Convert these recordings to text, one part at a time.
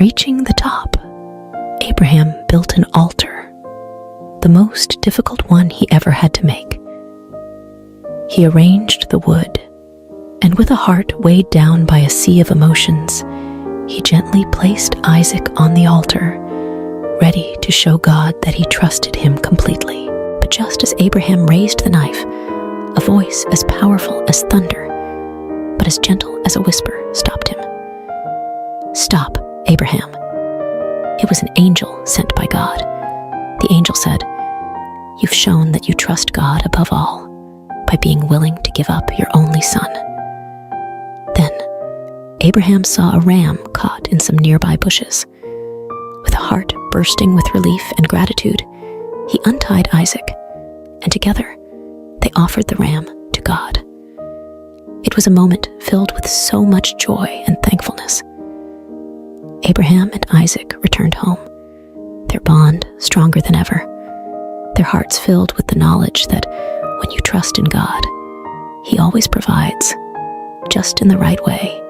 reaching the top, Abraham built an altar, the most difficult one he ever had to make. He arranged the wood, and with a heart weighed down by a sea of emotions, he gently placed Isaac on the altar, ready to show God that he trusted him completely. But just as Abraham raised the knife, a voice as powerful as thunder, but as gentle as a whisper, stopped him. "Stop, Abraham." It was an angel sent by God. The angel said, "You've shown that you trust God above all by being willing to give up your only son." Then Abraham saw a ram caught in some nearby bushes. With a heart bursting with relief and gratitude, he untied Isaac, and together they offered the ram to God. It was a moment filled with so much joy and thankfulness. Abraham and Isaac returned home, their bond stronger than ever, their hearts filled with the knowledge that when you trust in God, He always provides, just in the right way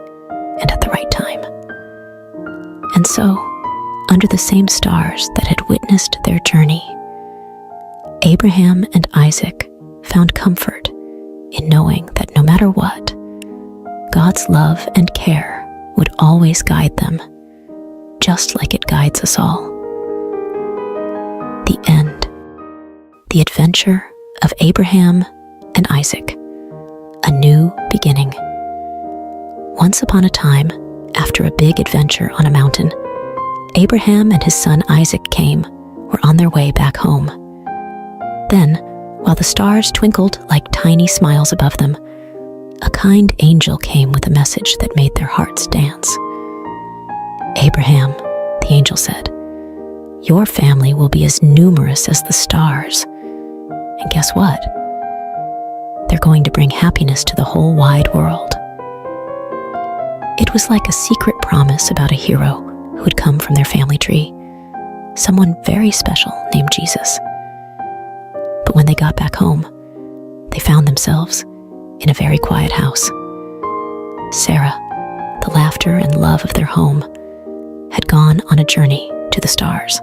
and at the right time. And so, under the same stars that had witnessed their journey, Abraham and Isaac found comfort in knowing that no matter what, God's love and care would always guide them, just like it guides us all. The end. The adventure of Abraham and Isaac. A new beginning. Once upon a time, after a big adventure on a mountain, Abraham and his son Isaac were on their way back home. Then, while the stars twinkled like tiny smiles above them, a kind angel came with a message that made their hearts dance. "Abraham," the angel said, "your family will be as numerous as the stars. And guess what? They're going to bring happiness to the whole wide world." It was like a secret promise about a hero who had come from their family tree, someone very special named Jesus. But when they got back home, they found themselves in a very quiet house. Sarah, the laughter and love of their home, had gone on a journey to the stars.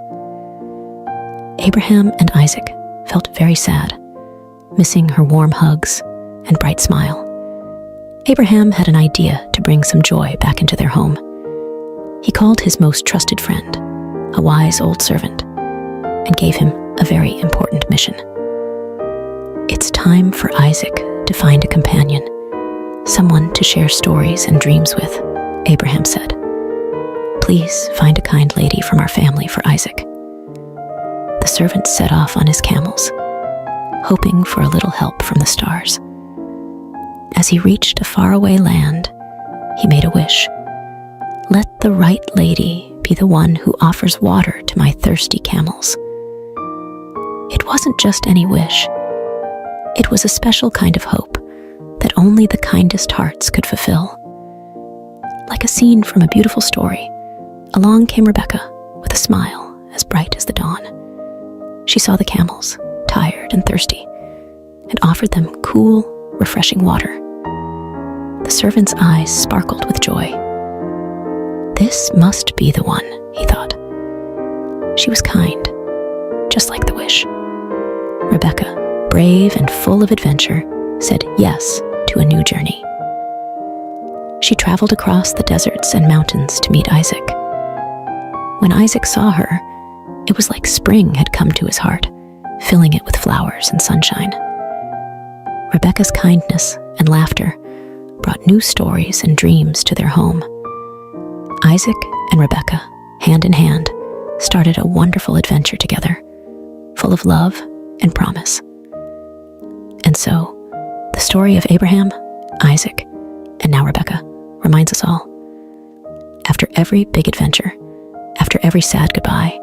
Abraham and Isaac felt very sad, missing her warm hugs and bright smile. Abraham had an idea to bring some joy back into their home. He called his most trusted friend, a wise old servant, and gave him a very important mission. "It's time for Isaac to find a companion, someone to share stories and dreams with," Abraham said. "Please find a kind lady from our family for Isaac." The servant set off on his camels, hoping for a little help from the stars. As he reached a faraway land, he made a wish. "Let the right lady be the one who offers water to my thirsty camels." It wasn't just any wish. It was a special kind of hope that only the kindest hearts could fulfill. Like a scene from a beautiful story, along came Rebecca with a smile as bright as the dawn. She saw the camels, tired and thirsty, and offered them cool, refreshing water. The servant's eyes sparkled with joy. This must be the one, he thought. She was kind, just like the wish. Rebecca, brave and full of adventure, said yes to a new journey. She traveled across the deserts and mountains to meet Isaac. When Isaac saw her, it was like spring had come to his heart, filling it with flowers and sunshine. Rebecca's kindness and laughter brought new stories and dreams to their home. Isaac and Rebecca, hand in hand, started a wonderful adventure together, full of love and promise. And so, the story of Abraham, Isaac, and now Rebecca reminds us all. After every big adventure, after every sad goodbye,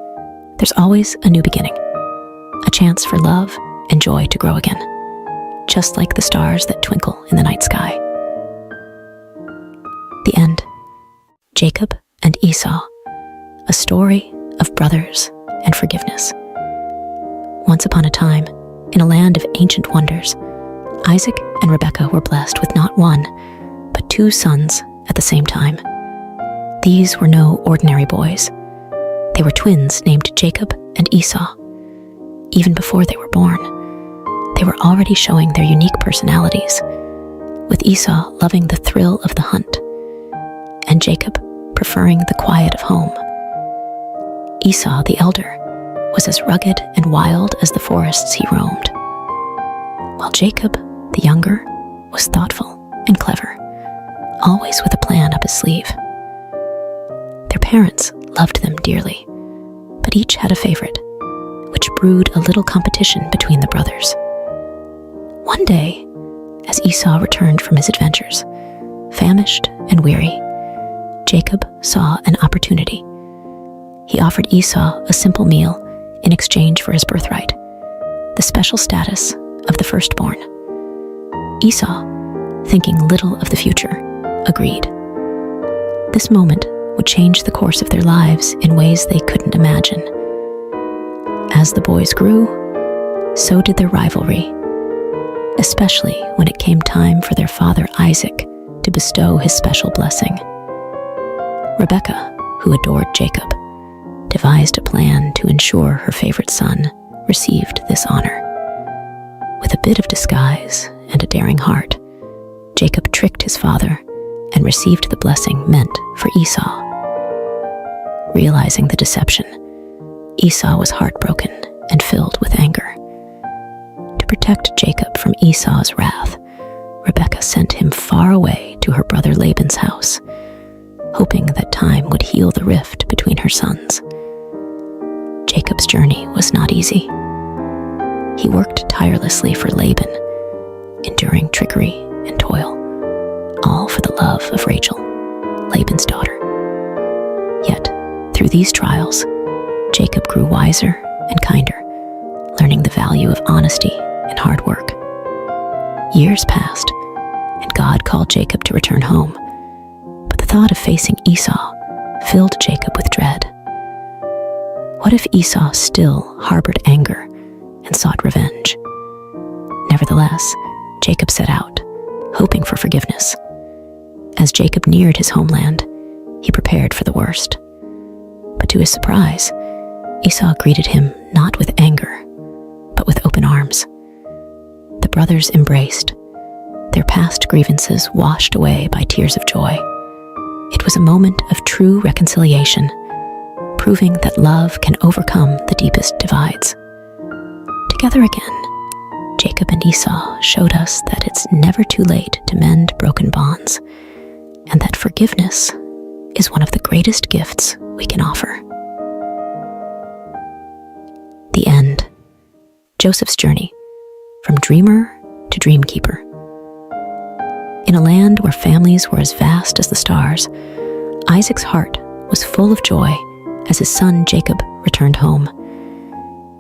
there's always a new beginning, a chance for love and joy to grow again, just like the stars that twinkle in the night sky. The end. Jacob and Esau, a story of brothers and forgiveness. Once upon a time, in a land of ancient wonders, Isaac and Rebekah were blessed with not one, but two sons at the same time. these were no ordinary boys. They were twins named Jacob and Esau. Even before they were born, they were already showing their unique personalities, with Esau loving the thrill of the hunt, and Jacob preferring the quiet of home. Esau, the elder, was as rugged and wild as the forests he roamed, while Jacob, the younger, was thoughtful and clever, always with a plan up his sleeve. Their parents loved them dearly, but each had a favorite, which brewed a little competition between the brothers. One day, as Esau returned from his adventures, famished and weary, Jacob saw an opportunity. He offered Esau a simple meal in exchange for his birthright, the special status of the firstborn. Esau, thinking little of the future, agreed. This moment would change the course of their lives in ways they couldn't imagine. As the boys grew, so did their rivalry, especially when it came time for their father Isaac to bestow his special blessing. Rebekah, who adored Jacob, devised a plan to ensure her favorite son received this honor. With a bit of disguise and a daring heart, Jacob tricked his father and received the blessing meant for Esau. Realizing the deception, Esau was heartbroken and filled with anger. To protect Jacob from Esau's wrath, Rebekah sent him far away to her brother Laban's house, hoping that time would heal the rift between her sons. Jacob's journey was not easy. He worked tirelessly for Laban, enduring trickery and toil, all for the love of Rachel, Laban's daughter. Yet, through these trials, Jacob grew wiser and kinder, learning the value of honesty and hard work. Years passed, and God called Jacob to return home, but the thought of facing Esau filled Jacob with dread. What if Esau still harbored anger and sought revenge? Nevertheless, Jacob set out, hoping for forgiveness. As Jacob neared his homeland, he prepared for the worst. But to his surprise, Esau greeted him not with anger, but with open arms. The brothers embraced, their past grievances washed away by tears of joy. It was a moment of true reconciliation, proving that love can overcome the deepest divides. Together again, Jacob and Esau showed us that it's never too late to mend broken bonds, and that forgiveness is one of the greatest gifts we can offer. The end. Joseph's journey from dreamer to dreamkeeper. In a land where families were as vast as the stars, Isaac's heart was full of joy as his son Jacob returned home.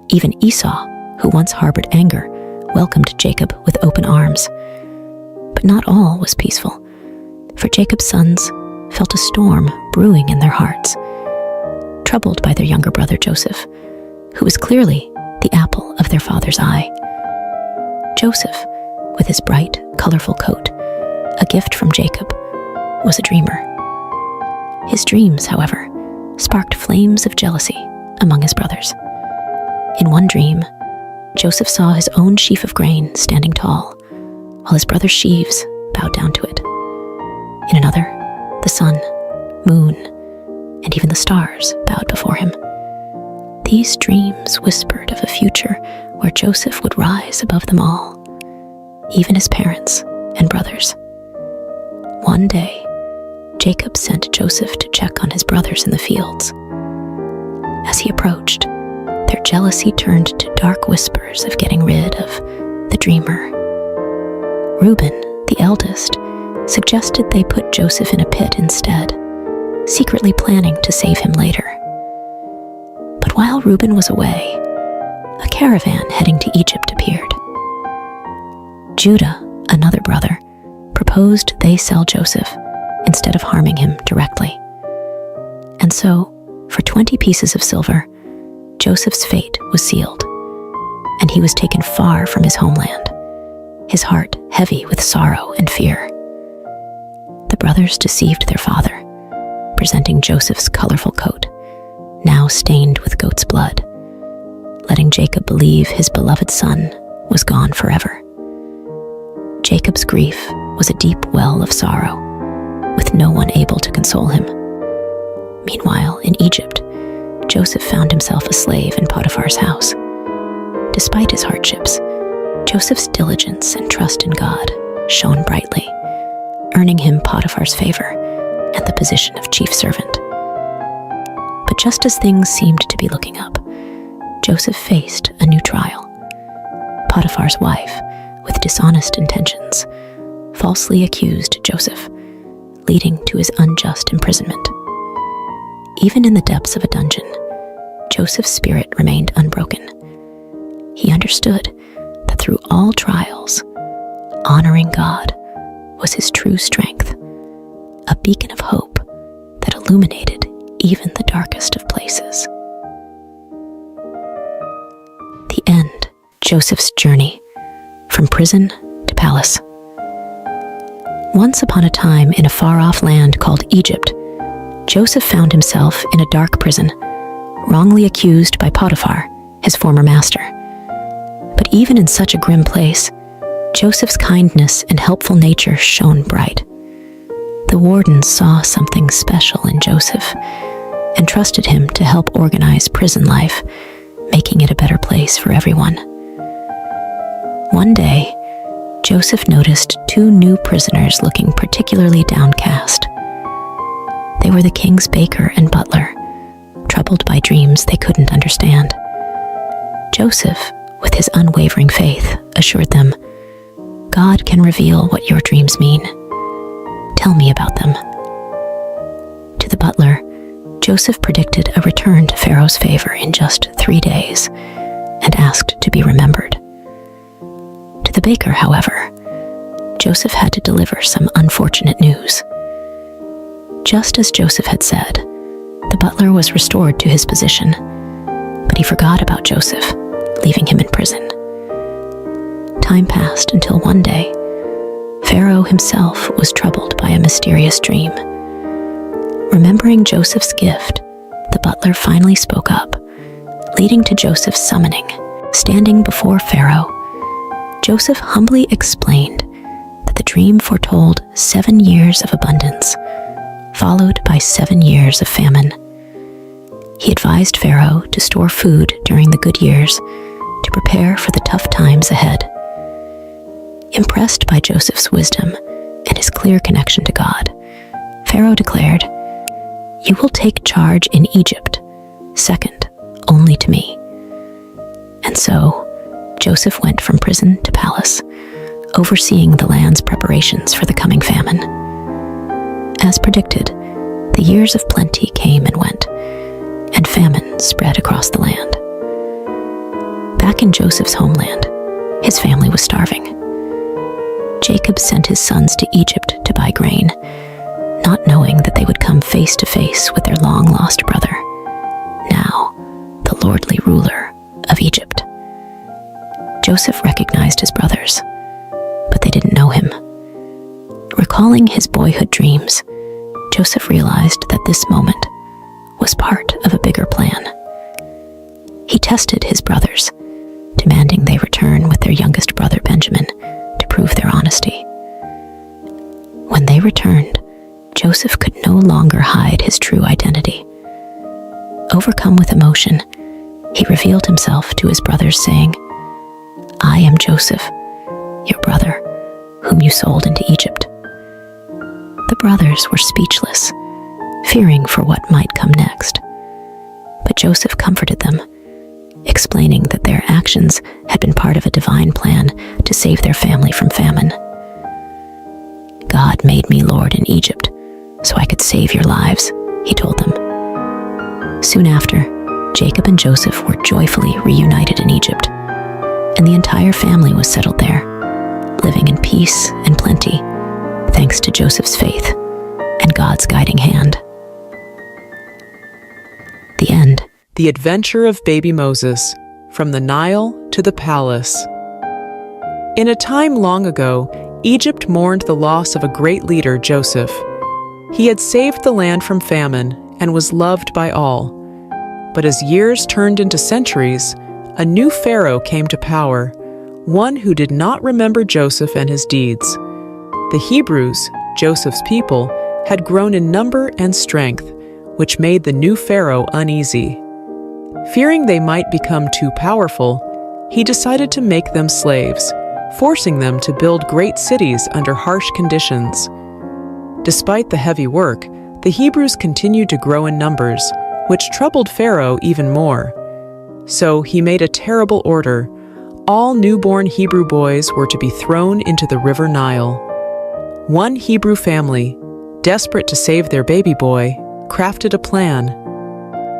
Even Esau, who once harbored anger, welcomed Jacob with open arms. But not all was peaceful, for Jacob's sons felt a storm brewing in their hearts, troubled by their younger brother Joseph, who was clearly the apple of their father's eye. Joseph, with his bright, colorful coat, a gift from Jacob, was a dreamer. His dreams, however, sparked flames of jealousy among his brothers. In one dream, Joseph saw his own sheaf of grain standing tall, while his brother's sheaves bowed down to it. In another, the sun, moon, and even the stars bowed before him. These dreams whispered of a future where Joseph would rise above them all, even his parents and brothers. One day, Jacob sent Joseph to check on his brothers in the fields. As he approached, their jealousy turned to dark whispers of getting rid of the dreamer. Reuben, the eldest, suggested they put Joseph in a pit instead, secretly planning to save him later. But while Reuben was away, a caravan heading to Egypt appeared. Judah, another brother, proposed they sell Joseph instead of harming him directly. And so, for 20 pieces of silver, Joseph's fate was sealed, and he was taken far from his homeland, his heart heavy with sorrow and fear. The brothers deceived their father, presenting Joseph's colorful coat, now stained with goat's blood, letting Jacob believe his beloved son was gone forever. Jacob's grief was a deep well of sorrow, with no one able to console him. Meanwhile, in Egypt, Joseph found himself a slave in Potiphar's house. Despite his hardships, Joseph's diligence and trust in God shone brightly, earning him Potiphar's favor and the position of chief servant. But just as things seemed to be looking up, Joseph faced a new trial. Potiphar's wife, with dishonest intentions, falsely accused Joseph, leading to his unjust imprisonment. Even in the depths of a dungeon, Joseph's spirit remained unbroken. He understood that through all trials, honoring God was his true strength, a beacon of hope that illuminated even the darkest of places. The end. Joseph's journey from prison to palace. Once upon a time, in a far-off land called Egypt, Joseph found himself in a dark prison, wrongly accused by Potiphar, his former master. But even in such a grim place, Joseph's kindness and helpful nature shone bright. The warden saw something special in Joseph and trusted him to help organize prison life, making it a better place for everyone. One day, Joseph noticed two new prisoners looking particularly downcast. They were the king's baker and butler, troubled by dreams they couldn't understand. Joseph, with his unwavering faith, assured them, "God can reveal what your dreams mean. Tell me about them." To the butler, Joseph predicted a return to Pharaoh's favor in just 3 days and asked to be remembered. To the baker, however, Joseph had to deliver some unfortunate news. Just as Joseph had said, the butler was restored to his position, but he forgot about Joseph, leaving him in prison. Time passed until one day, Pharaoh himself was troubled by a mysterious dream. Remembering Joseph's gift, the butler finally spoke up, leading to Joseph's summoning. Standing before Pharaoh, Joseph humbly explained that the dream foretold 7 years of abundance, followed by 7 years of famine. He advised Pharaoh to store food during the good years to prepare for the tough times ahead. Impressed by Joseph's wisdom and his clear connection to God, Pharaoh declared, "You will take charge in Egypt, second only to me." And so, Joseph went from prison to palace, overseeing the land's preparations for the coming famine. As predicted, the years of plenty came and went, and famine spread across the land. Back in Joseph's homeland, his family was starving. Jacob sent his sons to Egypt to buy grain, not knowing that they would come face to face with their long-lost brother, now the lordly ruler of Egypt. Joseph recognized his brothers, but they didn't know him. Recalling his boyhood dreams, Joseph realized that this moment was part of a bigger plan. He tested his brothers, demanding they return with their youngest brother Benjamin to prove their honesty. When they returned, Joseph could no longer hide his true identity. Overcome with emotion, he revealed himself to his brothers, saying, "I am Joseph, your brother, whom you sold into Egypt." The brothers were speechless, fearing for what might come next. But Joseph comforted them, explaining that their actions had been part of a divine plan to save their family from famine. "God made me Lord in Egypt, so I could save your lives," he told them. Soon after, Jacob and Joseph were joyfully reunited in Egypt, and the entire family was settled there, living in peace and plenty, thanks to Joseph's faith and God's guiding hand. The end. The Adventure of Baby Moses, From the Nile to the Palace. In a time long ago, Egypt mourned the loss of a great leader, Joseph. He had saved the land from famine and was loved by all. But as years turned into centuries, a new Pharaoh came to power, one who did not remember Joseph and his deeds. The Hebrews, Joseph's people, had grown in number and strength, which made the new Pharaoh uneasy. Fearing they might become too powerful, he decided to make them slaves, forcing them to build great cities under harsh conditions. Despite the heavy work, the Hebrews continued to grow in numbers, which troubled Pharaoh even more. So he made a terrible order. All newborn Hebrew boys were to be thrown into the river Nile. One Hebrew family, desperate to save their baby boy, crafted a plan.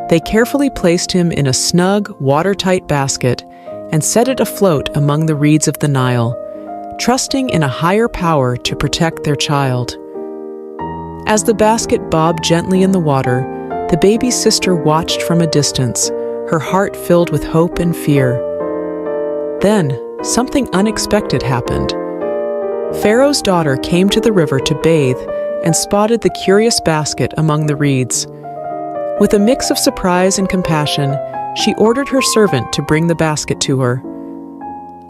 They carefully placed him in a snug, watertight basket and set it afloat among the reeds of the Nile, trusting in a higher power to protect their child. As the basket bobbed gently in the water, the baby's sister watched from a distance, her heart filled with hope and fear. Then, something unexpected happened. Pharaoh's daughter came to the river to bathe and spotted the curious basket among the reeds. With a mix of surprise and compassion, she ordered her servant to bring the basket to her.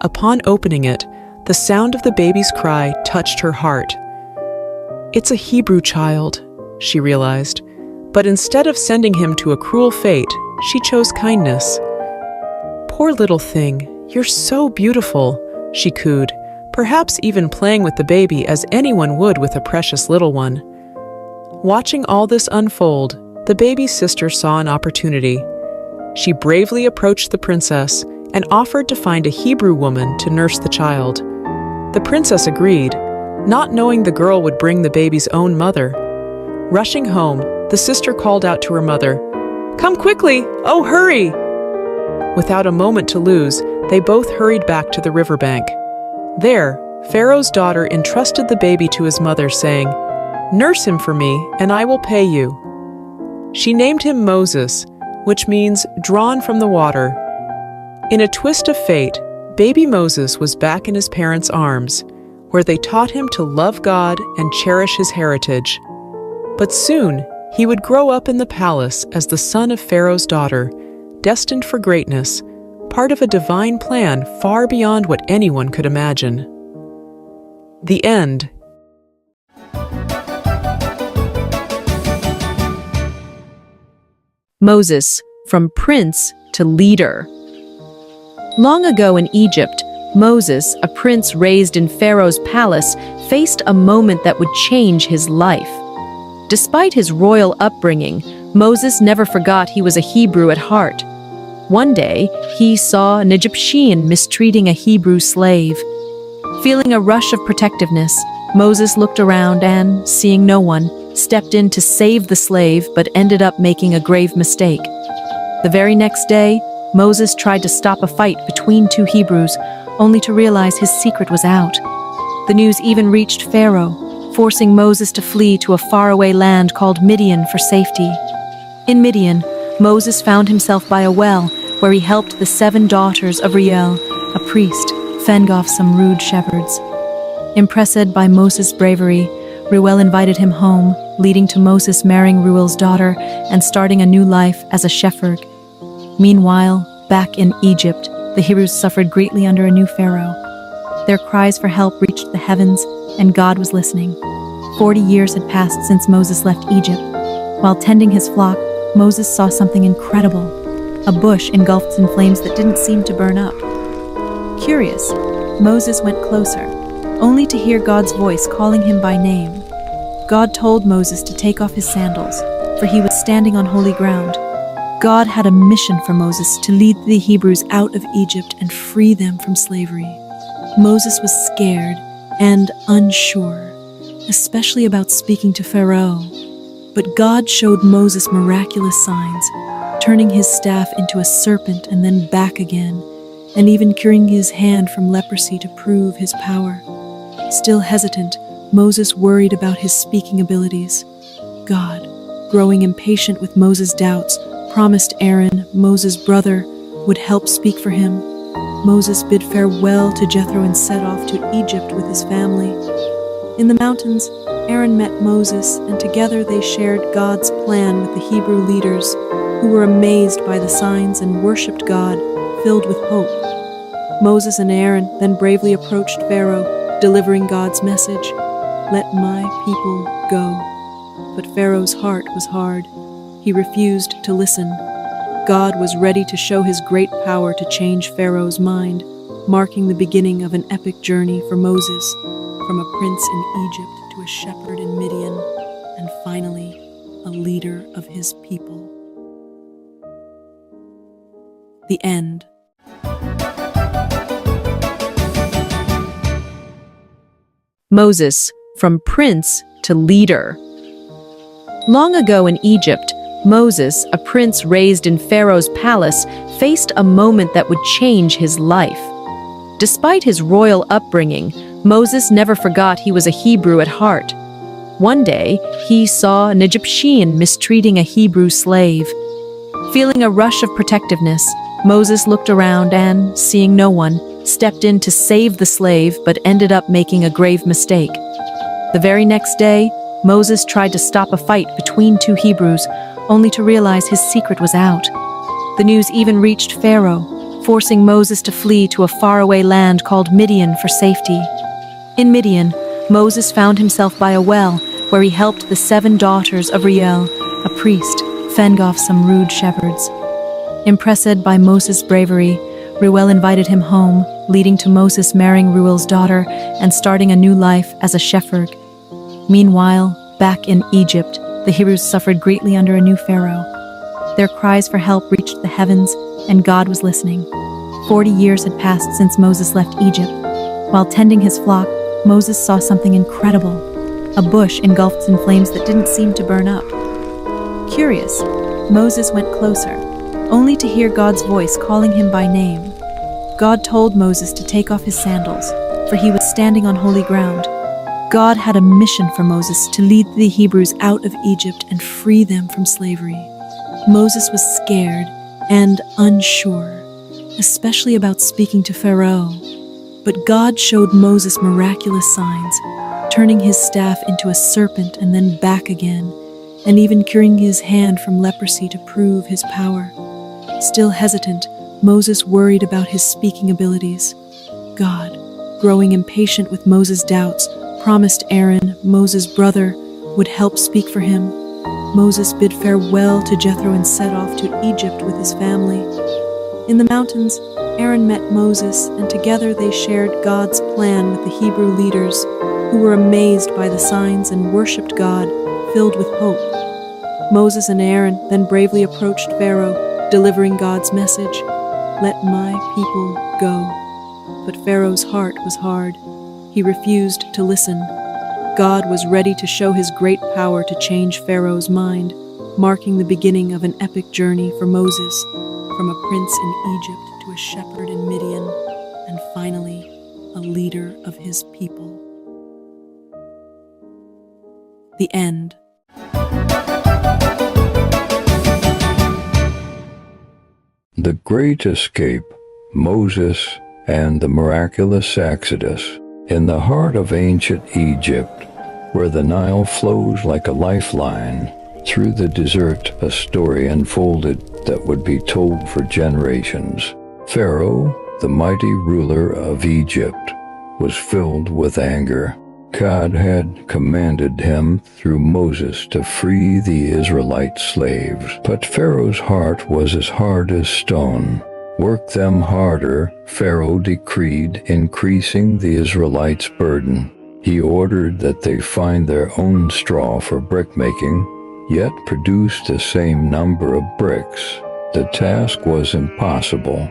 Upon opening it, the sound of the baby's cry touched her heart. "It's a Hebrew child," she realized, but instead of sending him to a cruel fate, she chose kindness. "Poor little thing, you're so beautiful," she cooed, perhaps even playing with the baby as anyone would with a precious little one. Watching all this unfold, the baby's sister saw an opportunity. She bravely approached the princess and offered to find a Hebrew woman to nurse the child. The princess agreed, not knowing the girl would bring the baby's own mother. Rushing home, the sister called out to her mother, "Come quickly! Oh, hurry!" Without a moment to lose, they both hurried back to the riverbank. There, Pharaoh's daughter entrusted the baby to his mother, saying, "Nurse him for me, and I will pay you." She named him Moses, which means drawn from the water. In a twist of fate, baby Moses was back in his parents' arms, where they taught him to love God and cherish his heritage. But soon, he would grow up in the palace as the son of Pharaoh's daughter, destined for greatness, part of a divine plan far beyond what anyone could imagine. The end. Moses, from prince to leader. Long ago in Egypt, Moses, a prince raised in Pharaoh's palace, faced a moment that would change his life. Despite his royal upbringing, Moses never forgot he was a Hebrew at heart. One day, he saw an Egyptian mistreating a Hebrew slave. Feeling a rush of protectiveness, Moses looked around and, seeing no one, stepped in to save the slave but ended up making a grave mistake. The very next day, Moses tried to stop a fight between two Hebrews, only to realize his secret was out. The news even reached Pharaoh, forcing Moses to flee to a faraway land called Midian for safety. In Midian, Moses found himself by a well, where he helped the 7 daughters of Reuel, a priest, fend off some rude shepherds. Impressed by Moses' bravery, Reuel invited him home, leading to Moses marrying Reuel's daughter and starting a new life as a shepherd. Meanwhile, back in Egypt, the Hebrews suffered greatly under a new pharaoh. Their cries for help reached the heavens, and God was listening. 40 years had passed since Moses left Egypt. While tending his flock, Moses saw something incredible. A bush engulfed in flames that didn't seem to burn up. Curious, Moses went closer, only to hear God's voice calling him by name. God told Moses to take off his sandals, for he was standing on holy ground. God had a mission for Moses to lead the Hebrews out of Egypt and free them from slavery. Moses was scared and unsure, especially about speaking to Pharaoh. But God showed Moses miraculous signs, turning his staff into a serpent and then back again, and even curing his hand from leprosy to prove his power. Still hesitant, Moses worried about his speaking abilities. God, growing impatient with Moses' doubts, promised Aaron, Moses' brother, would help speak for him. Moses bid farewell to Jethro and set off to Egypt with his family. In the mountains, Aaron met Moses, and together they shared God's plan with the Hebrew leaders, who were amazed by the signs and worshipped God, filled with hope. Moses and Aaron then bravely approached Pharaoh, delivering God's message, "Let my people go." But Pharaoh's heart was hard. He refused to listen. God was ready to show his great power to change Pharaoh's mind, marking the beginning of an epic journey for Moses, from a prince in Egypt to a shepherd in Midian, and finally, a leader of his people. The end. Moses, from prince to leader. Long ago in Egypt, Moses, a prince raised in Pharaoh's palace, faced a moment that would change his life. Despite his royal upbringing, Moses never forgot he was a Hebrew at heart. One day, he saw an Egyptian mistreating a Hebrew slave. Feeling a rush of protectiveness, Moses looked around and, seeing no one, stepped in to save the slave but ended up making a grave mistake. The very next day, Moses tried to stop a fight between two Hebrews, only to realize his secret was out. The news even reached Pharaoh, forcing Moses to flee to a faraway land called Midian for safety. In Midian, Moses found himself by a well, where he helped the 7 daughters of Reuel, a priest, fend off some rude shepherds. Impressed by Moses' bravery, Reuel invited him home, leading to Moses marrying Reuel's daughter and starting a new life as a shepherd. Meanwhile, back in Egypt, the Hebrews suffered greatly under a new pharaoh. Their cries for help reached the heavens, and God was listening. 40 years had passed since Moses left Egypt. While tending his flock, Moses saw something incredible: a bush engulfed in flames that didn't seem to burn up. Curious, Moses went closer, only to hear God's voice calling him by name. God told Moses to take off his sandals, for he was standing on holy ground. God had a mission for Moses to lead the Hebrews out of Egypt and free them from slavery. Moses was scared and unsure, especially about speaking to Pharaoh. But God showed Moses miraculous signs, turning his staff into a serpent and then back again, and even curing his hand from leprosy to prove his power. Still hesitant, Moses worried about his speaking abilities. God, growing impatient with Moses' doubts, promised Aaron, Moses' brother, would help speak for him. Moses bid farewell to Jethro and set off to Egypt with his family. In the mountains, Aaron met Moses, and together they shared God's plan with the Hebrew leaders, who were amazed by the signs and worshipped God, filled with hope. Moses and Aaron then bravely approached Pharaoh, delivering God's message, "Let my people go." But Pharaoh's heart was hard. He refused to listen. God was ready to show his great power to change Pharaoh's mind, marking the beginning of an epic journey for Moses, from a prince in Egypt to a shepherd in Midian, and finally, a leader of his people. The end. The Great Escape, Moses and the Miraculous Exodus. In the heart of ancient Egypt, where the Nile flows like a lifeline, through the desert a story unfolded that would be told for generations. Pharaoh, the mighty ruler of Egypt, was filled with anger. God had commanded him through Moses to free the Israelite slaves, but Pharaoh's heart was as hard as stone. Work them harder, Pharaoh decreed, increasing the Israelites' burden. He ordered that they find their own straw for brickmaking, yet produce the same number of bricks. The task was impossible,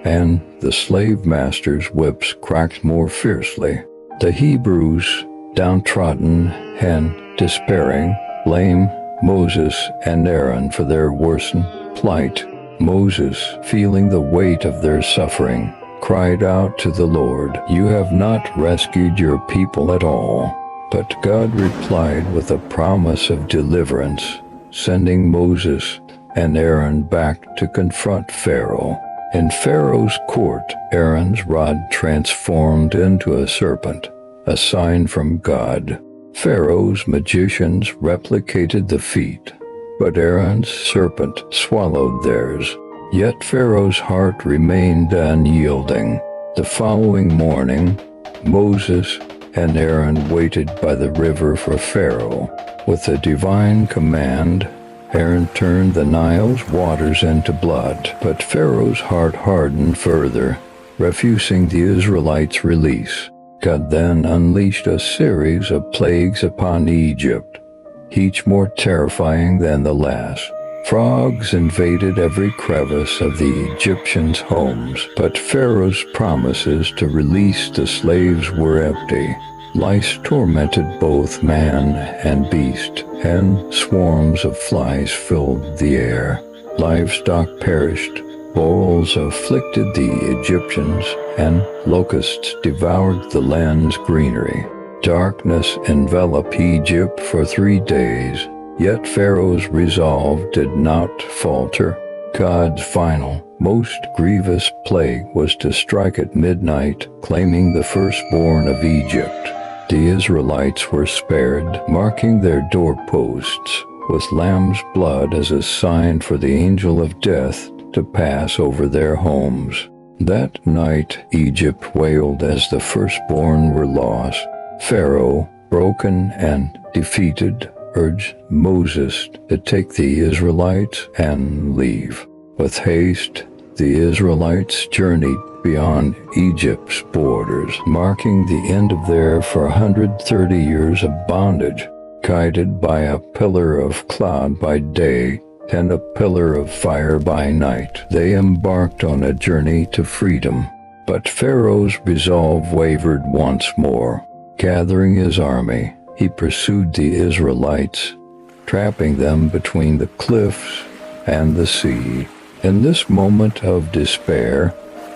and the slave masters' whips cracked more fiercely. The Hebrews, downtrodden and despairing, blamed Moses and Aaron for their worsened plight. Moses, feeling the weight of their suffering, cried out to the Lord, "You have not rescued your people at all." But God replied with a promise of deliverance, sending Moses and Aaron back to confront Pharaoh. In Pharaoh's court, Aaron's rod transformed into a serpent, a sign from God. Pharaoh's magicians replicated the feat, but Aaron's serpent swallowed theirs. Yet Pharaoh's heart remained unyielding. The following morning, Moses and Aaron waited by the river for Pharaoh. With a divine command, Aaron turned the Nile's waters into blood, but Pharaoh's heart hardened further, refusing the Israelites' release. God then unleashed a series of plagues upon Egypt, each more terrifying than the last. Frogs invaded every crevice of the Egyptians' homes, but Pharaoh's promises to release the slaves were empty. Lice tormented both man and beast, and swarms of flies filled the air. Livestock perished, boils afflicted the Egyptians, and locusts devoured the land's greenery. Darkness enveloped Egypt for 3 days, yet Pharaoh's resolve did not falter. God's final, most grievous plague was to strike at midnight, claiming the firstborn of Egypt. The Israelites were spared, marking their doorposts with lamb's blood as a sign for the angel of death to pass over their homes. That night Egypt wailed as the firstborn were lost. Pharaoh, broken and defeated, urged Moses to take the Israelites and leave. With haste, the Israelites journeyed beyond Egypt's borders, marking the end of their 430 years of bondage. Guided by a pillar of cloud by day and a pillar of fire by night, they embarked on a journey to freedom. But Pharaoh's resolve wavered once more. Gathering his army, he pursued the Israelites, trapping them between the cliffs and the sea. In this moment of despair,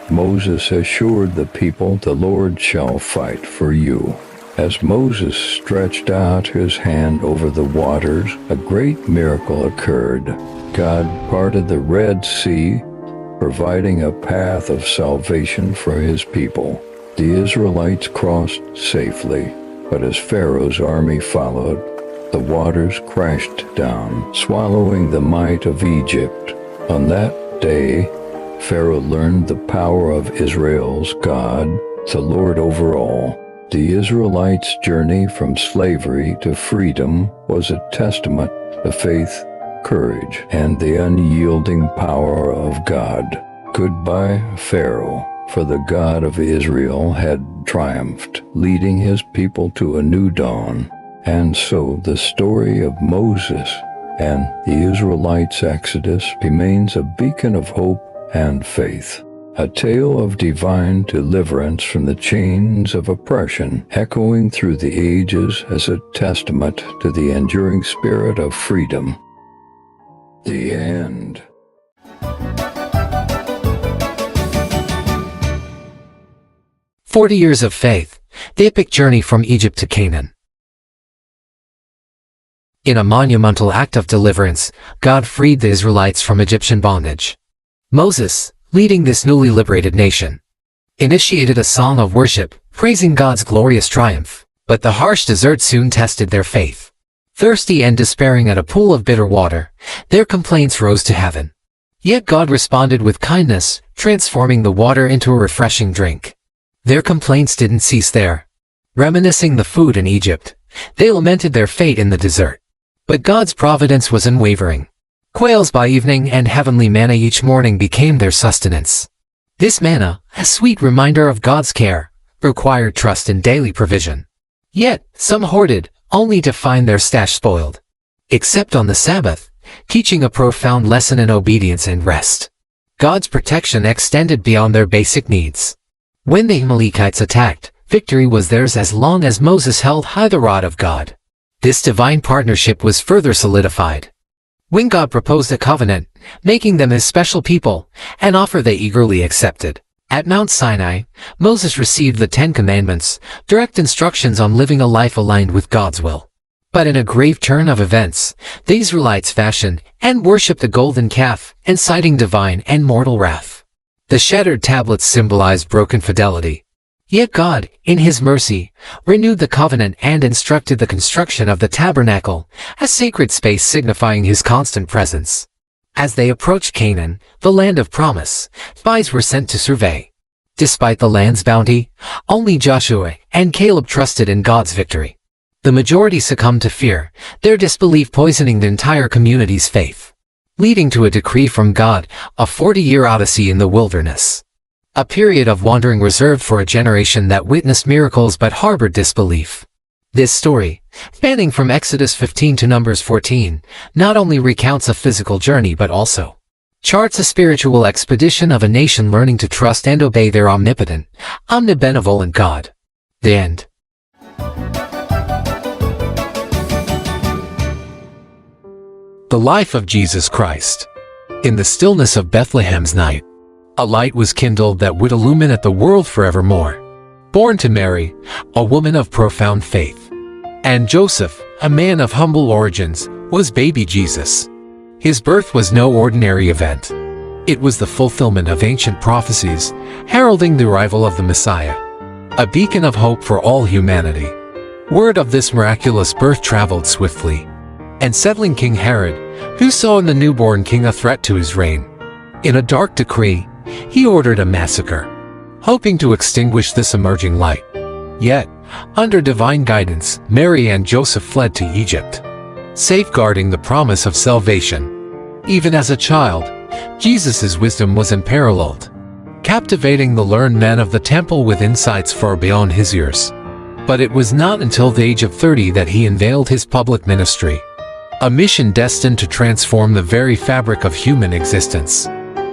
Moses assured the people, "The Lord shall fight for you." As Moses stretched out his hand over the waters, a great miracle occurred. God parted the Red Sea, providing a path of salvation for his people. The Israelites crossed safely, but as Pharaoh's army followed, the waters crashed down, swallowing the might of Egypt. On that day, Pharaoh learned the power of Israel's God, the Lord over all. The Israelites' journey from slavery to freedom was a testament to faith, courage, and the unyielding power of God. Goodbye, Pharaoh, for the God of Israel had triumphed, leading his people to a new dawn. And so the story of Moses and the Israelites' exodus remains a beacon of hope and faith, a tale of divine deliverance from the chains of oppression, echoing through the ages as a testament to the enduring spirit of freedom. The end. "40 Years of Faith, the epic journey from Egypt to Canaan." In a monumental act of deliverance, God freed the Israelites from Egyptian bondage. Moses, leading this newly liberated nation, initiated a song of worship, praising God's glorious triumph. But the harsh desert soon tested their faith. Thirsty and despairing at a pool of bitter water, their complaints rose to heaven. Yet God responded with kindness, transforming the water into a refreshing drink. Their complaints didn't cease there. Reminiscing the food in Egypt, they lamented their fate in the desert. But God's providence was unwavering. Quails by evening and heavenly manna each morning became their sustenance. This manna, a sweet reminder of God's care, required trust in daily provision. Yet, some hoarded, only to find their stash spoiled. Except on the Sabbath, teaching a profound lesson in obedience and rest. God's protection extended beyond their basic needs. When the Amalekites attacked, victory was theirs as long as Moses held high the rod of God. This divine partnership was further solidified when God proposed a covenant, making them his special people, an offer they eagerly accepted. At Mount Sinai, Moses received the 10 Commandments, direct instructions on living a life aligned with God's will. But in a grave turn of events, the Israelites fashioned and worshipped a golden calf, inciting divine and mortal wrath. The shattered tablets symbolized broken fidelity. Yet God, in his mercy, renewed the covenant and instructed the construction of the tabernacle, a sacred space signifying his constant presence. As they approached Canaan, the land of promise, spies were sent to survey. Despite the land's bounty, only Joshua and Caleb trusted in God's victory. The majority succumbed to fear, their disbelief poisoning the entire community's faith, leading to a decree from God, a 40-year odyssey in the wilderness. A period of wandering reserved for a generation that witnessed miracles but harbored disbelief. This story, spanning from Exodus 15 to Numbers 14, not only recounts a physical journey but also charts a spiritual expedition of a nation learning to trust and obey their omnipotent, omnibenevolent God. The end. The life of Jesus Christ. In the stillness of Bethlehem's night, a light was kindled that would illuminate the world forevermore. Born to Mary, a woman of profound faith, and Joseph, a man of humble origins, was baby Jesus. His birth was no ordinary event. It was the fulfillment of ancient prophecies, heralding the arrival of the Messiah, a beacon of hope for all humanity. Word of this miraculous birth traveled swiftly, and settling King Herod, who saw in the newborn king a threat to his reign. In a dark decree, he ordered a massacre, hoping to extinguish this emerging light. Yet, under divine guidance, Mary and Joseph fled to Egypt, safeguarding the promise of salvation. Even as a child, Jesus' wisdom was unparalleled, captivating the learned men of the temple with insights far beyond his years. But it was not until the age of 30 that he unveiled his public ministry, a mission destined to transform the very fabric of human existence.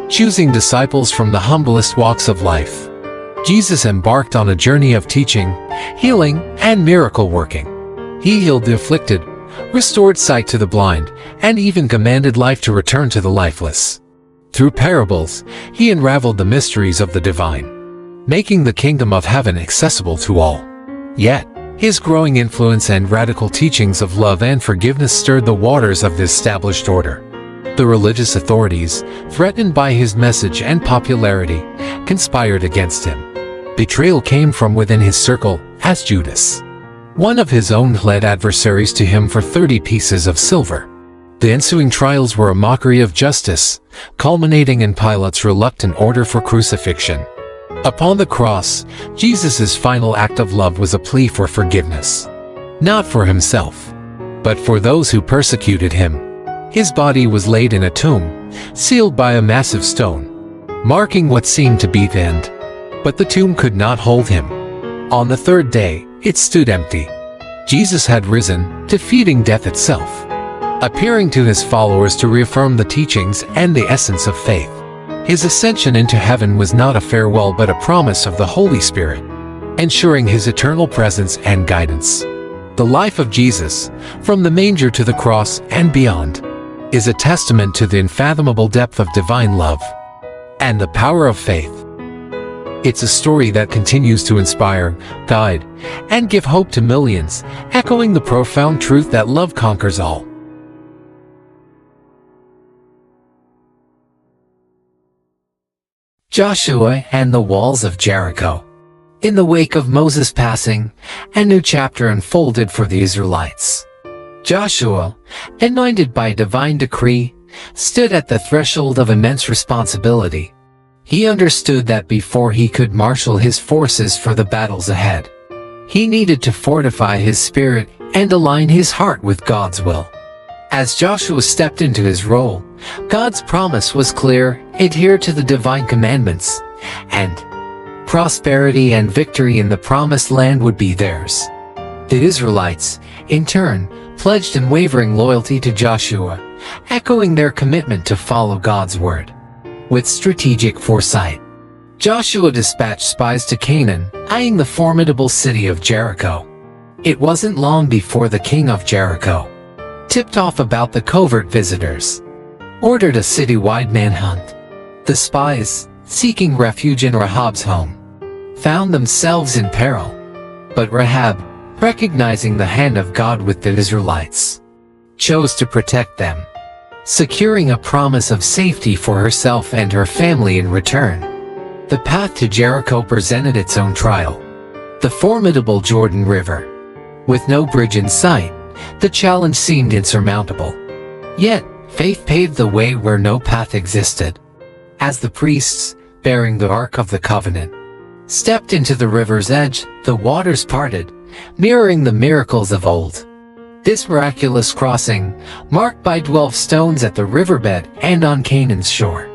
Choosing disciples from the humblest walks of life, Jesus embarked on a journey of teaching, healing, and miracle working. He healed the afflicted, restored sight to the blind, and even commanded life to return to the lifeless. Through parables, he unraveled the mysteries of the divine, making the kingdom of heaven accessible to all. Yet, his growing influence and radical teachings of love and forgiveness stirred the waters of the established order. The religious authorities, threatened by his message and popularity, conspired against him. Betrayal came from within his circle, as Judas, one of his own, led adversaries to him for 30 pieces of silver. The ensuing trials were a mockery of justice, culminating in Pilate's reluctant order for crucifixion. Upon the cross, Jesus' final act of love was a plea for forgiveness, not for himself, but for those who persecuted him. His body was laid in a tomb, sealed by a massive stone, marking what seemed to be the end. But the tomb could not hold him. On the third day, it stood empty. Jesus had risen, defeating death itself, appearing to his followers to reaffirm the teachings and the essence of faith. His ascension into heaven was not a farewell but a promise of the Holy Spirit, ensuring his eternal presence and guidance. The life of Jesus, from the manger to the cross and beyond, is a testament to the unfathomable depth of divine love and the power of faith. It's a story that continues to inspire, guide, and give hope to millions, echoing the profound truth that love conquers all. Joshua and the walls of Jericho. In the wake of Moses' passing, a new chapter unfolded for the Israelites. Joshua, anointed by divine decree, stood at the threshold of immense responsibility. He understood that before he could marshal his forces for the battles ahead, he needed to fortify his spirit and align his heart with God's will. As Joshua stepped into his role, God's promise was clear: adhere to the divine commandments, and prosperity and victory in the promised land would be theirs. The Israelites, in turn, pledged unwavering loyalty to Joshua, echoing their commitment to follow God's word. With strategic foresight, Joshua dispatched spies to Canaan, eyeing the formidable city of Jericho. It wasn't long before the king of Jericho, tipped off about the covert visitors, ordered a citywide manhunt. The spies, seeking refuge in Rahab's home, found themselves in peril. But Rahab, recognizing the hand of God with the Israelites, chose to protect them, securing a promise of safety for herself and her family in return. The path to Jericho presented its own trial. the formidable Jordan River. With no bridge in sight, the challenge seemed insurmountable. Yet, faith paved the way where no path existed. As the priests, bearing the Ark of the Covenant, stepped into the river's edge, the waters parted, mirroring the miracles of old. This miraculous crossing, marked by 12 stones at the riverbed and on Canaan's shore,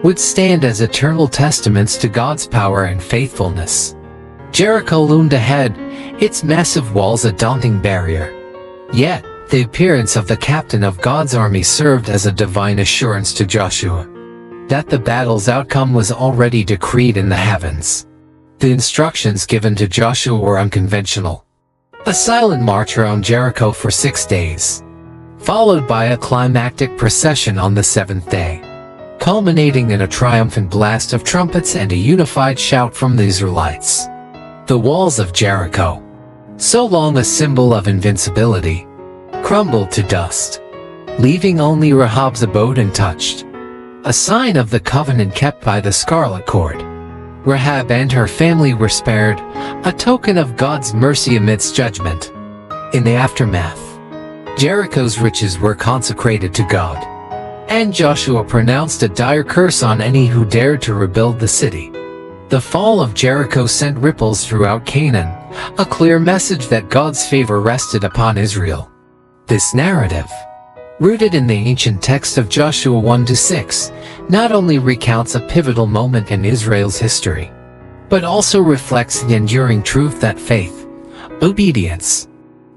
would stand as eternal testaments to God's power and faithfulness. Jericho loomed ahead, its massive walls a daunting barrier. Yet, the appearance of the captain of God's army served as a divine assurance to Joshua that the battle's outcome was already decreed in the heavens. The instructions given to Joshua were unconventional. A silent march around Jericho for 6 days, followed by a climactic procession on the 7th day, culminating in a triumphant blast of trumpets and a unified shout from the Israelites. The walls of Jericho, so long a symbol of invincibility, crumbled to dust, leaving only Rahab's abode untouched, a sign of the covenant kept by the scarlet cord. Rahab and her family were spared, a token of God's mercy amidst judgment. In the aftermath, Jericho's riches were consecrated to God, and Joshua pronounced a dire curse on any who dared to rebuild the city. The fall of Jericho sent ripples throughout Canaan, a clear message that God's favor rested upon Israel. This narrative, rooted in the ancient text of Joshua 1-6, not only recounts a pivotal moment in Israel's history, but also reflects the enduring truth that faith, obedience,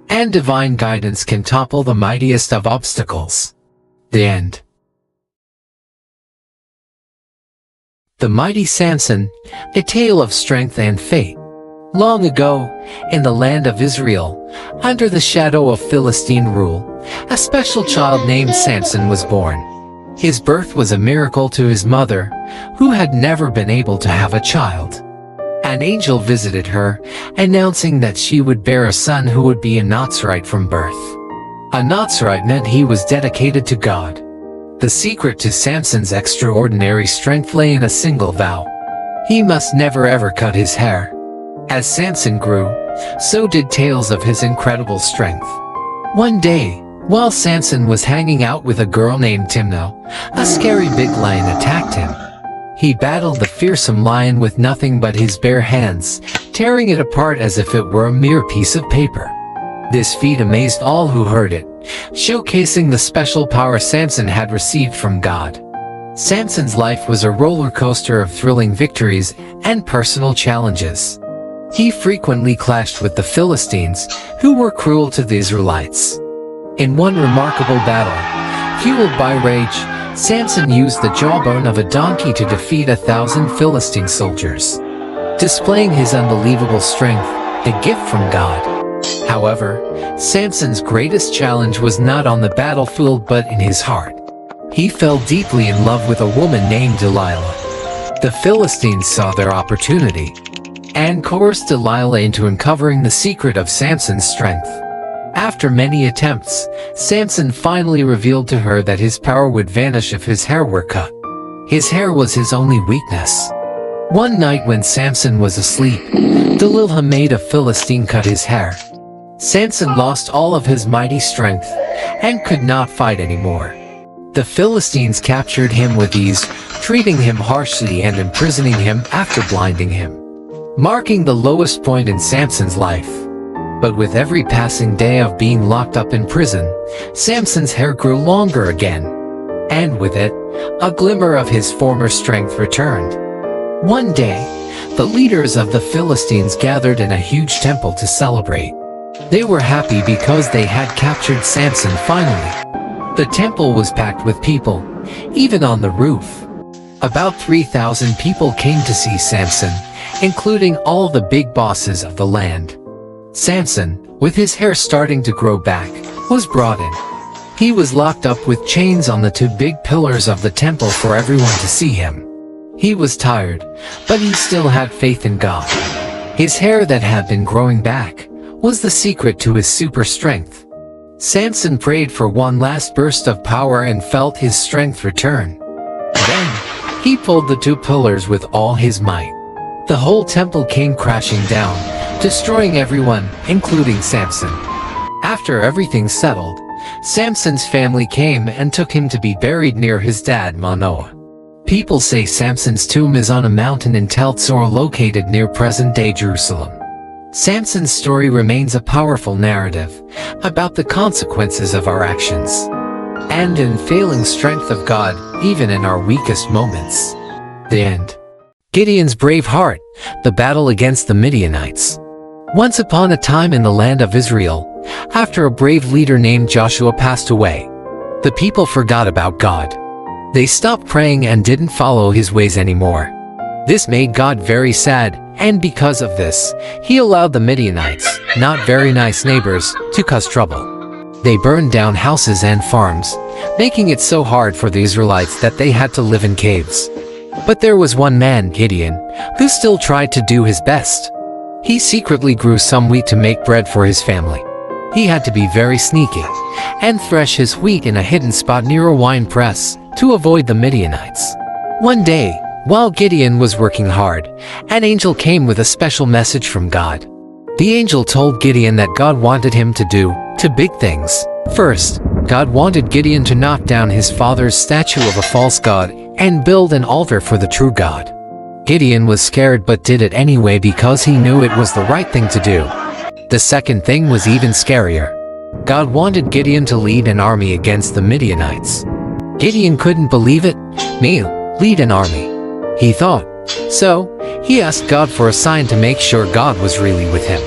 and divine guidance can topple the mightiest of obstacles. The end. The mighty Samson, a tale of strength and fate. Long ago, in the land of Israel, under the shadow of Philistine rule, a special child named Samson was born. His birth was a miracle to his mother, who had never been able to have a child. An angel visited her, announcing that she would bear a son who would be a Nazirite from birth. A Nazirite meant he was dedicated to God. The secret to Samson's extraordinary strength lay in a single vow. He must never ever cut his hair. As Samson grew, so did tales of his incredible strength. One day, while Samson was hanging out with a girl named Timnah, a scary big lion attacked him. He battled the fearsome lion with nothing but his bare hands, tearing it apart as if it were a mere piece of paper. This feat amazed all who heard it, showcasing the special power Samson had received from God. Samson's life was a roller coaster of thrilling victories and personal challenges. He frequently clashed with the Philistines, who were cruel to the Israelites. In one remarkable battle, fueled by rage, Samson used the jawbone of a donkey to defeat 1,000 Philistine soldiers, displaying his unbelievable strength, a gift from God. However, Samson's greatest challenge was not on the battlefield but in his heart. He fell deeply in love with a woman named Delilah. The Philistines saw their opportunity and coerced Delilah into uncovering the secret of Samson's strength. After many attempts, Samson finally revealed to her that his power would vanish if his hair were cut. His hair was his only weakness. One night when Samson was asleep, Delilah made a Philistine cut his hair. Samson lost all of his mighty strength and could not fight anymore. The Philistines captured him with ease, treating him harshly and imprisoning him after blinding him, marking the lowest point in Samson's life. But with every passing day of being locked up in prison, Samson's hair grew longer again, and with it, a glimmer of his former strength returned. One day, the leaders of the Philistines gathered in a huge temple to celebrate. They were happy because they had captured Samson finally. The temple was packed with people, even on the roof. About 3,000 people came to see Samson, including all the big bosses of the land. Samson, with his hair starting to grow back, was brought in. He was locked up with chains on the 2 big pillars of the temple for everyone to see him. He was tired, but he still had faith in God. His hair that had been growing back was the secret to his super strength. Samson prayed for one last burst of power and felt his strength return. Then, he pulled the 2 pillars with all his might. The whole temple came crashing down, destroying everyone, including Samson. After everything settled, Samson's family came and took him to be buried near his dad Manoah. People say Samson's tomb is on a mountain in Tel Tzor located near present-day Jerusalem. Samson's story remains a powerful narrative about the consequences of our actions and in failing strength of God, even in our weakest moments. The end. Gideon's brave heart, the battle against the Midianites. Once upon a time in the land of Israel, after a brave leader named Joshua passed away, the people forgot about God. They stopped praying and didn't follow his ways anymore. This made God very sad, and because of this, he allowed the Midianites, not very nice neighbors, to cause trouble. They burned down houses and farms, making it so hard for the Israelites that they had to live in caves. But there was one man, Gideon, who still tried to do his best. He secretly grew some wheat to make bread for his family. He had to be very sneaky and thresh his wheat in a hidden spot near a wine press to avoid the Midianites. One day, while Gideon was working hard, an angel came with a special message from God. The angel told Gideon that God wanted him to do two big things. First, God wanted Gideon to knock down his father's statue of a false god and build an altar for the true God. Gideon was scared but did it anyway because he knew it was the right thing to do. The second thing was even scarier. God wanted Gideon to lead an army against the Midianites. Gideon couldn't believe it. Me, lead an army, he thought. So, he asked God for a sign to make sure God was really with him.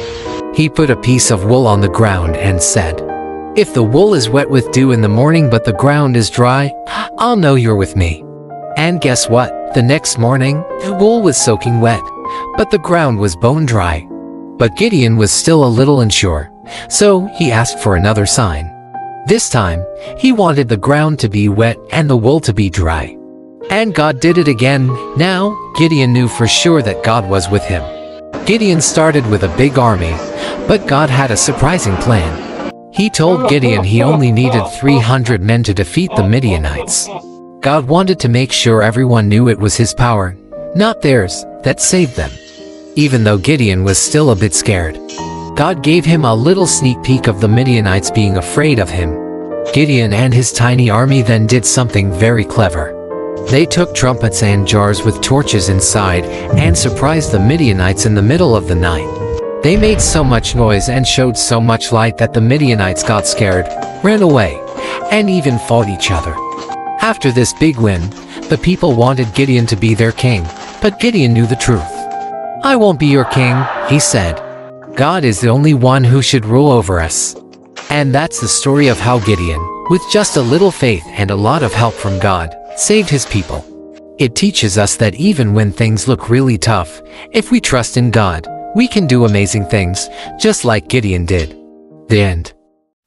He put a piece of wool on the ground and said, "If the wool is wet with dew in the morning but the ground is dry, I'll know you're with me." And guess what? The next morning, the wool was soaking wet, but the ground was bone dry. But Gideon was still a little unsure, so he asked for another sign. This time, he wanted the ground to be wet and the wool to be dry. And God did it again. Now, Gideon knew for sure that God was with him. Gideon started with a big army, but God had a surprising plan. He told Gideon he only needed 300 men to defeat the Midianites. God wanted to make sure everyone knew it was his power, not theirs, that saved them. Even though Gideon was still a bit scared, God gave him a little sneak peek of the Midianites being afraid of him. Gideon and his tiny army then did something very clever. They took trumpets and jars with torches inside and surprised the Midianites in the middle of the night. They made so much noise and showed so much light that the Midianites got scared, ran away, and even fought each other. After this big win, the people wanted Gideon to be their king, but Gideon knew the truth. "I won't be your king," he said. "God is the only one who should rule over us." And that's the story of how Gideon, with just a little faith and a lot of help from God, saved his people. It teaches us that even when things look really tough, if we trust in God, we can do amazing things, just like Gideon did. The end.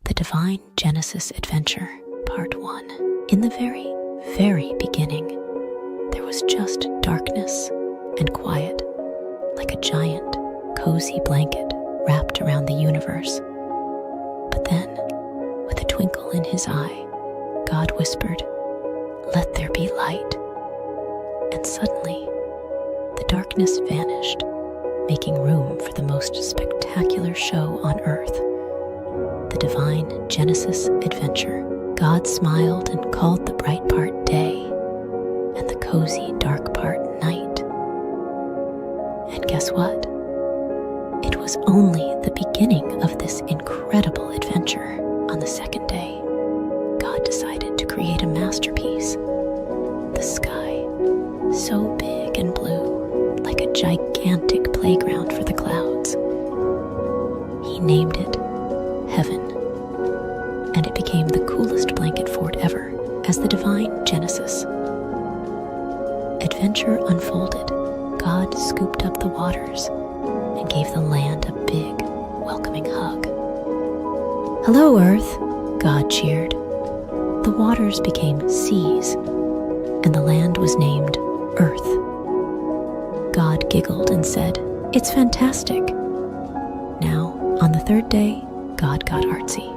The Divine Genesis Adventure, Part 1. In the very, very beginning, there was just darkness and quiet, like a giant, cozy blanket wrapped around the universe. But then, with a twinkle in his eye, God whispered, "Let there be light." And suddenly, the darkness vanished, making room for the most spectacular show on earth. The Divine Genesis Adventure. God smiled and called the bright part day, and the cozy dark part night. And guess what? It was only the beginning of this incredible adventure. On the second day, God decided to create a masterpiece. The sky, so big and blue, like a gigantic playground for the clouds. He named it Heaven, and it became the coolest blanket fort ever as the Divine Genesis. Adventure unfolded. God scooped up the waters and gave the land a big, welcoming hug. "Hello, Earth," God cheered. The waters became seas, and the land was named Earth. God giggled and said, "It's fantastic." Now, on the third day, God got artsy.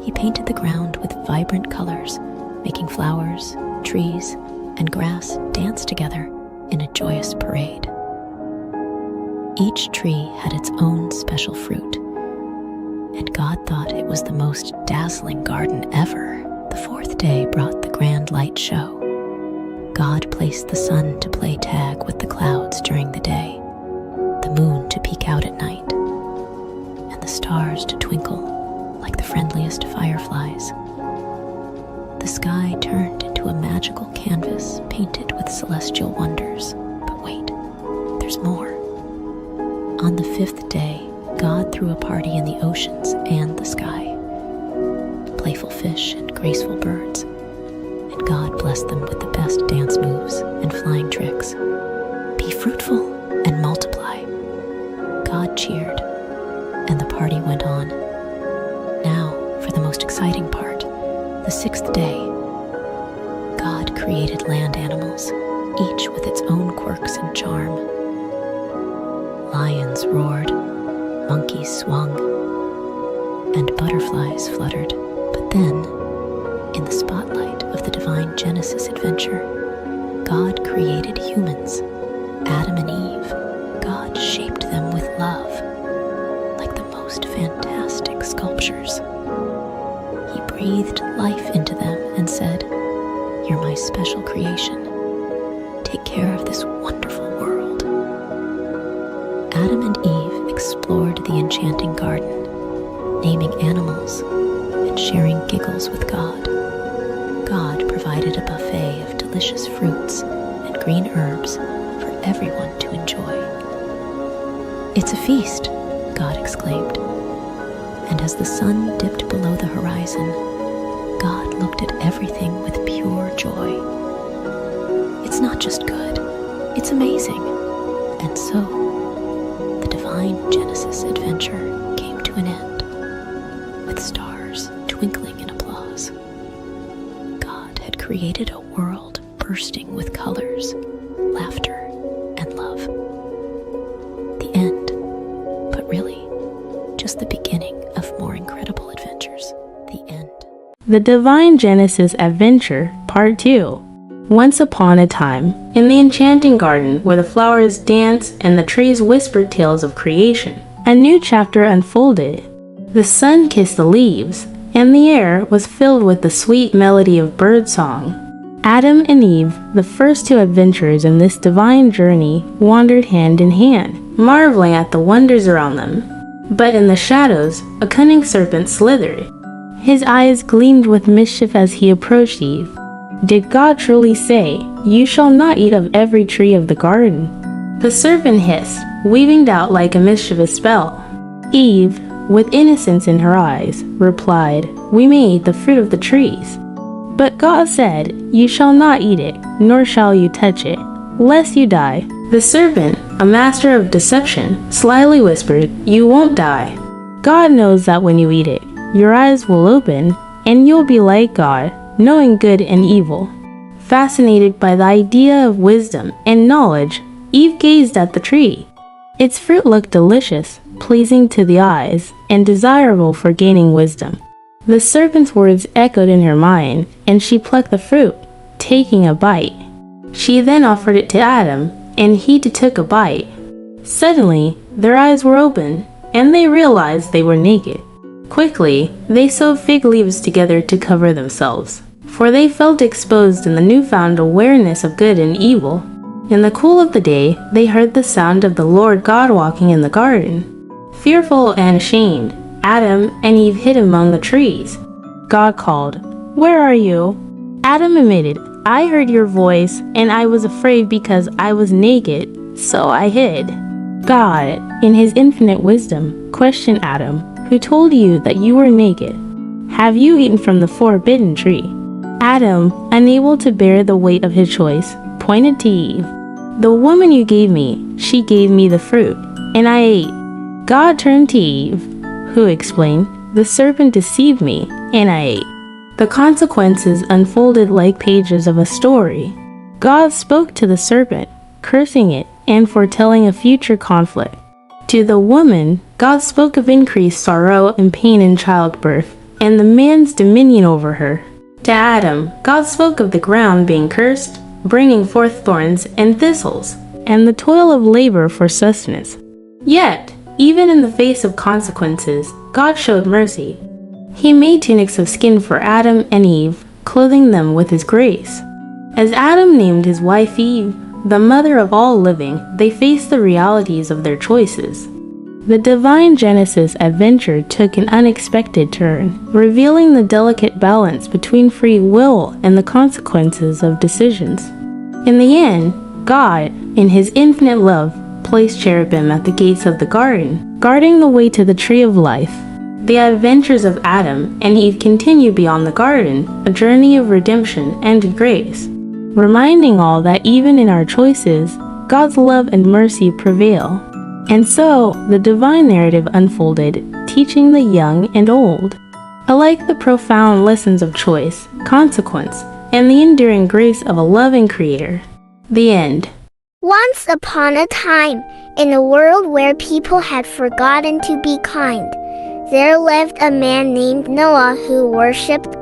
He painted the ground with vibrant colors, making flowers, trees, and grass dance together in a joyous parade. Each tree had its own special fruit, and God thought it was the most dazzling garden ever. The fourth day brought the grand light show. God placed the sun to play tag with the clouds during the day, the moon to peek out at night, and the stars to twinkle like the friendliest fireflies. The sky turned into a magical canvas painted with celestial wonders. But wait, there's more. On the fifth day, God threw a party in the oceans and the sky. Playful fish and graceful birds, and God blessed them with the best dance moves and flying tricks. Be fruitful and multiply. God cheered, and the party went on. Now, for the most exciting part, the sixth day. God created land animals, each with its own quirks and charm. Lions roared, monkeys swung, and butterflies fluttered. But then, in the spotlight of the divine Genesis adventure, God created humans, Adam and Eve. God shaped them with love, like the most fantastic sculptures. He breathed life into them and said, "You're my special creation. Take care of this wonderful world." Adam and Eve explored the enchanting garden, naming animals and sharing giggles with God. God provided a buffet of delicious fruits and green herbs for everyone to enjoy. "It's a feast," God exclaimed. And as the sun dipped below the horizon, God looked at everything with pure joy. It's not just good, it's amazing. And so, the divine Genesis adventure came to an end, with stars twinkling in applause. God had created a world bursting with colors, laughter, and love. The end, but really, just the beginning of more incredible adventures. The end. The Divine Genesis Adventure, Part 2. Once upon a time, in the enchanting garden where the flowers danced and the trees whispered tales of creation, a new chapter unfolded. The sun kissed the leaves, and the air was filled with the sweet melody of birdsong. Adam and Eve, the first two adventurers in this divine journey, wandered hand in hand, marveling at the wonders around them. But in the shadows, a cunning serpent slithered. His eyes gleamed with mischief as he approached Eve. Did God truly say, "You shall not eat of every tree of the garden"? The serpent hissed, weaving doubt like a mischievous spell. Eve, with innocence in her eyes, replied, "We may eat the fruit of the trees." But God said, "You shall not eat it, nor shall you touch it, lest you die." The serpent, a master of deception, slyly whispered, "You won't die. God knows that when you eat it, your eyes will open, and you'll be like God, knowing good and evil." Fascinated by the idea of wisdom and knowledge, Eve gazed at the tree. Its fruit looked delicious, pleasing to the eyes, and desirable for gaining wisdom. The serpent's words echoed in her mind, and she plucked the fruit, taking a bite. She then offered it to Adam, and he too took a bite. Suddenly, their eyes were open, and they realized they were naked. Quickly, they sewed fig leaves together to cover themselves, for they felt exposed in the newfound awareness of good and evil. In the cool of the day, they heard the sound of the Lord God walking in the garden. Fearful and ashamed, Adam and Eve hid among the trees. God called, "Where are you?" Adam admitted, "I heard your voice, and I was afraid because I was naked, so I hid." God, in his infinite wisdom, questioned Adam, "Who told you that you were naked? Have you eaten from the forbidden tree?" Adam, unable to bear the weight of his choice, pointed to Eve. "The woman you gave me, she gave me the fruit, and I ate." God turned to Eve, who explained, "The serpent deceived me, and I ate." The consequences unfolded like pages of a story. God spoke to the serpent, cursing it and foretelling a future conflict. To the woman, God spoke of increased sorrow and pain in childbirth, and the man's dominion over her. To Adam, God spoke of the ground being cursed, bringing forth thorns and thistles, and the toil of labor for sustenance. Yet, even in the face of consequences, God showed mercy. He made tunics of skin for Adam and Eve, clothing them with His grace. As Adam named his wife Eve, the mother of all living, they faced the realities of their choices. The divine Genesis adventure took an unexpected turn, revealing the delicate balance between free will and the consequences of decisions. In the end, God, in His infinite love, placed cherubim at the gates of the garden, guarding the way to the tree of life. The adventures of Adam and Eve continue beyond the garden, a journey of redemption and grace, reminding all that even in our choices, God's love and mercy prevail. And so, the divine narrative unfolded, teaching the young and old alike the profound lessons of choice, consequence, and the enduring grace of a loving Creator. The end. Once upon a time, in a world where people had forgotten to be kind, there lived a man named Noah who worshipped